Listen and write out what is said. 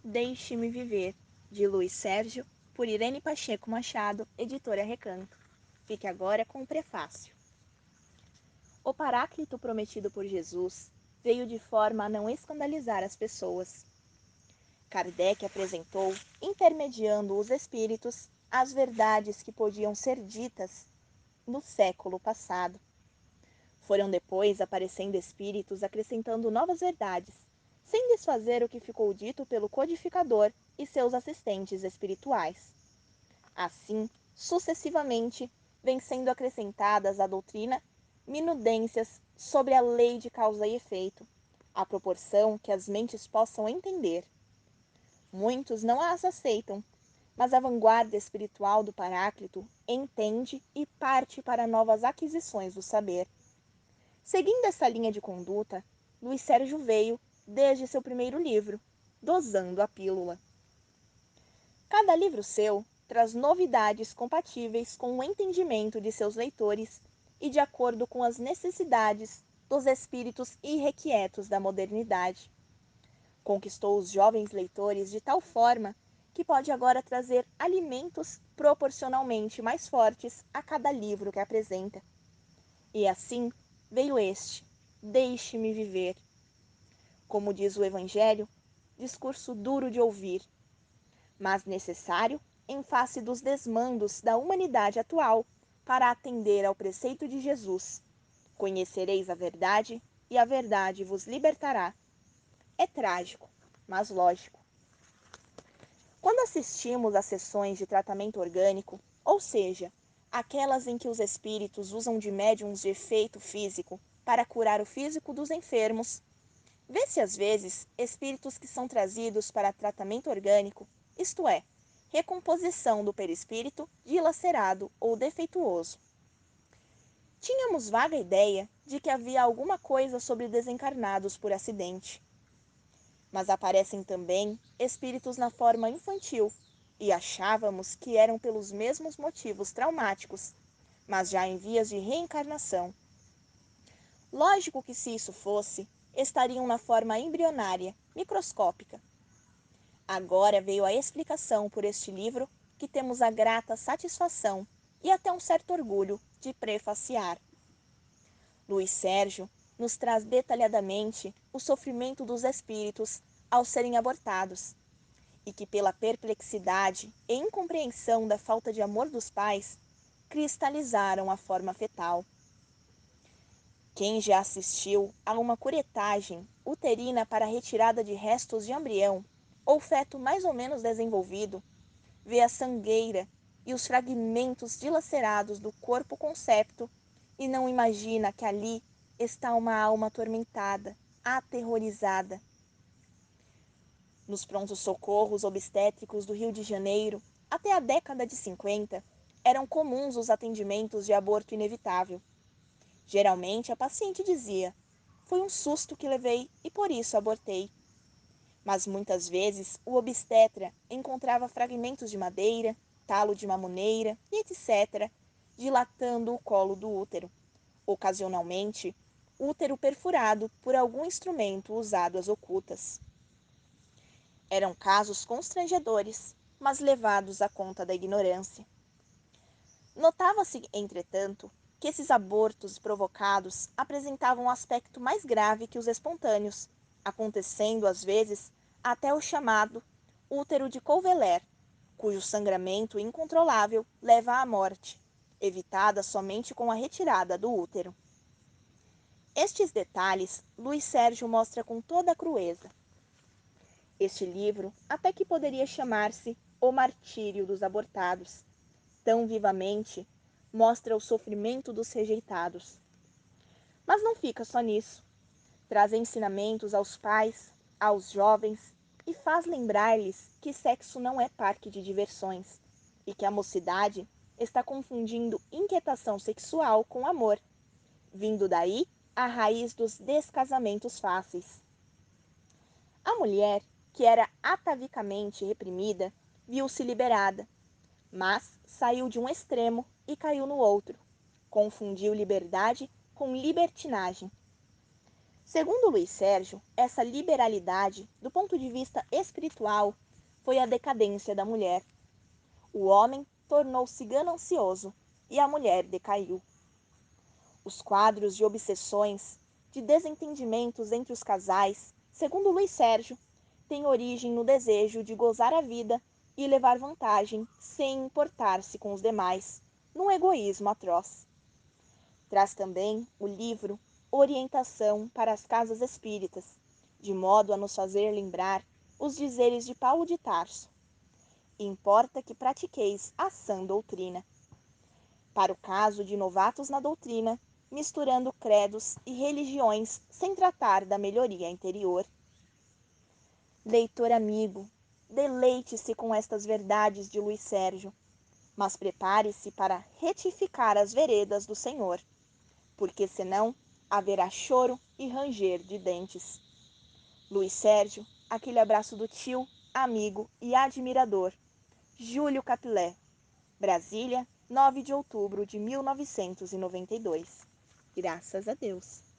Deixe-me Viver, de Luiz Sérgio, por Irene Pacheco Machado, editora Recanto. Fique agora com o prefácio. O Paráclito prometido por Jesus veio de forma a não escandalizar as pessoas. Kardec apresentou, intermediando os espíritos, as verdades que podiam ser ditas no século passado. Foram depois aparecendo espíritos acrescentando novas verdades, sem desfazer o que ficou dito pelo codificador e seus assistentes espirituais. Assim, sucessivamente, vêm sendo acrescentadas à doutrina minudências sobre a lei de causa e efeito, à proporção que as mentes possam entender. Muitos não as aceitam, mas a vanguarda espiritual do Paráclito entende e parte para novas aquisições do saber. Seguindo essa linha de conduta, Luiz Sérgio veio, desde seu primeiro livro, Dosando a Pílula. Cada livro seu traz novidades compatíveis com o entendimento de seus leitores e de acordo com as necessidades dos espíritos irrequietos da modernidade. Conquistou os jovens leitores de tal forma que pode agora trazer alimentos proporcionalmente mais fortes a cada livro que apresenta. E assim veio este, Deixe-me Viver. Como diz o Evangelho, discurso duro de ouvir, mas necessário em face dos desmandos da humanidade atual para atender ao preceito de Jesus: conhecereis a verdade e a verdade vos libertará. É trágico, mas lógico. Quando assistimos a sessões de tratamento orgânico, ou seja, aquelas em que os espíritos usam de médiums de efeito físico para curar o físico dos enfermos, vê-se às vezes espíritos que são trazidos para tratamento orgânico, isto é, recomposição do perispírito dilacerado ou defeituoso. Tínhamos vaga ideia de que havia alguma coisa sobre desencarnados por acidente. Mas aparecem também espíritos na forma infantil, e achávamos que eram pelos mesmos motivos traumáticos, mas já em vias de reencarnação. Lógico que se isso fosse, estariam na forma embrionária, microscópica. Agora veio a explicação por este livro que temos a grata satisfação e até um certo orgulho de prefaciar. Luiz Sérgio nos traz detalhadamente o sofrimento dos espíritos ao serem abortados, e que pela perplexidade e incompreensão da falta de amor dos pais, cristalizaram a forma fetal. Quem já assistiu a uma curetagem uterina para retirada de restos de embrião ou feto mais ou menos desenvolvido, vê a sangueira e os fragmentos dilacerados do corpo concepto e não imagina que ali está uma alma atormentada, aterrorizada. Nos prontos-socorros obstétricos do Rio de Janeiro, até a década de 50, eram comuns os atendimentos de aborto inevitável. Geralmente a paciente dizia: "Foi um susto que levei e por isso abortei." Mas muitas vezes o obstetra encontrava fragmentos de madeira, talo de mamoneira e etc., dilatando o colo do útero. Ocasionalmente, útero perfurado por algum instrumento usado às ocultas. Eram casos constrangedores, mas levados à conta da ignorância. Notava-se, entretanto, que esses abortos provocados apresentavam um aspecto mais grave que os espontâneos, acontecendo às vezes até o chamado útero de Couveler, cujo sangramento incontrolável leva à morte, evitada somente com a retirada do útero. Estes detalhes Luiz Sérgio mostra com toda a crueza. Este livro até que poderia chamar-se O Martírio dos Abortados. Tão vivamente mostra o sofrimento dos rejeitados. Mas não fica só nisso. Traz ensinamentos aos pais, aos jovens e faz lembrar-lhes que sexo não é parque de diversões e que a mocidade está confundindo inquietação sexual com amor, vindo daí a raiz dos descasamentos fáceis. A mulher, que era atavicamente reprimida, viu-se liberada, mas saiu de um extremo e caiu no outro. Confundiu liberdade com libertinagem. Segundo Luiz Sérgio, essa liberalidade, do ponto de vista espiritual, foi a decadência da mulher. O homem tornou-se ganancioso e a mulher decaiu. Os quadros de obsessões, de desentendimentos entre os casais, segundo Luiz Sérgio, têm origem no desejo de gozar a vida e levar vantagem sem importar-se com os demais, num egoísmo atroz. Traz também o livro Orientação para as Casas Espíritas, de modo a nos fazer lembrar os dizeres de Paulo de Tarso. Importa que pratiqueis a sã doutrina. Para o caso de novatos na doutrina, misturando credos e religiões sem tratar da melhoria interior. Leitor amigo, deleite-se com estas verdades de Luiz Sérgio, mas prepare-se para retificar as veredas do Senhor, porque senão haverá choro e ranger de dentes. Luiz Sérgio, aquele abraço do tio, amigo e admirador, Júlio Capilé. Brasília, 9 de outubro de 1992. Graças a Deus.